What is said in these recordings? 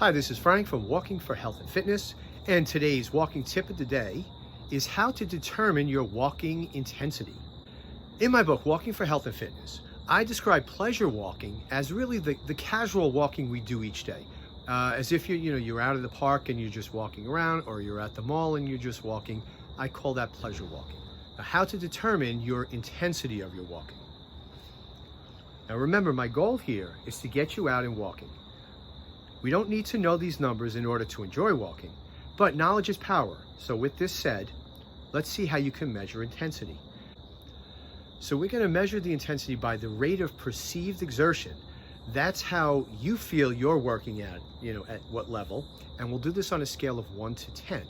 Hi, this is Frank from Walking for Health and Fitness, and today's walking tip of the day is how to determine your walking intensity. In my book, Walking for Health and Fitness, I describe pleasure walking as really the casual walking we do each day. As if you're out of the park and you're just walking around, or you're at the mall and you're just walking. I call that pleasure walking. Now, how to determine your intensity of your walking. Now remember, my goal here is to get you out and walking. We don't need to know these numbers in order to enjoy walking, but knowledge is power. So with this said, let's see how you can measure intensity. So we're going to measure the intensity by the rate of perceived exertion. That's how you feel you're working at what level. And we'll do this on a scale of 1 to 10.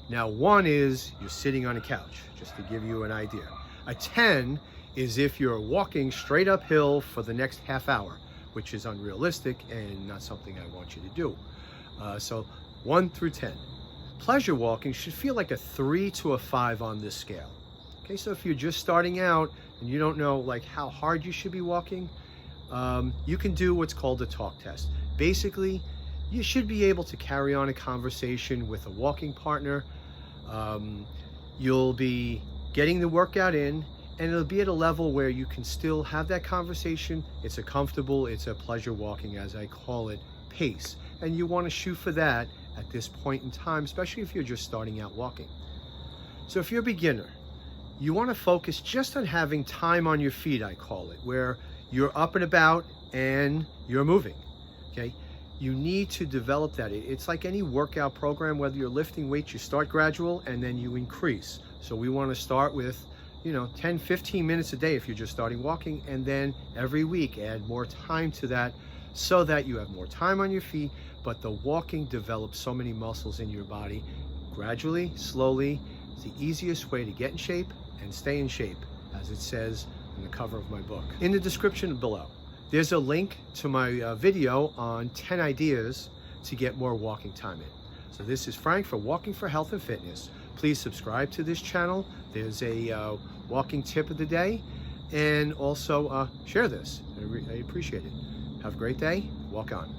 Now, 1 is you're sitting on a couch, just to give you an idea. A 10 is if you're walking straight uphill for the next half hour, which is unrealistic and not something I want you to do. So 1 through 10. Pleasure walking should feel like a 3 to a 5 on this scale. Okay, so if you're just starting out and you don't know how hard you should be walking, you can do what's called a talk test. Basically, you should be able to carry on a conversation with a walking partner. You'll be getting the workout in, and it'll be at a level where you can still have that conversation. It's a pleasure walking, as I call it, pace. And you want to shoot for that at this point in time, especially if you're just starting out walking. So if you're a beginner, you want to focus just on having time on your feet, I call it, where you're up and about and you're moving, okay? You need to develop that. It's like any workout program, whether you're lifting weights, you start gradual and then you increase. So we want to start with 10, 15 minutes a day if you're just starting walking, and then every week add more time to that so that you have more time on your feet, but the walking develops so many muscles in your body. Gradually, slowly, it's the easiest way to get in shape and stay in shape, as it says on the cover of my book. In the description below, there's a link to my video on 10 ideas to get more walking time in. So this is Frank for Walking for Health and Fitness. Please subscribe to this channel. There's a walking tip of the day, and also share this. I appreciate it. Have a great day. Walk on.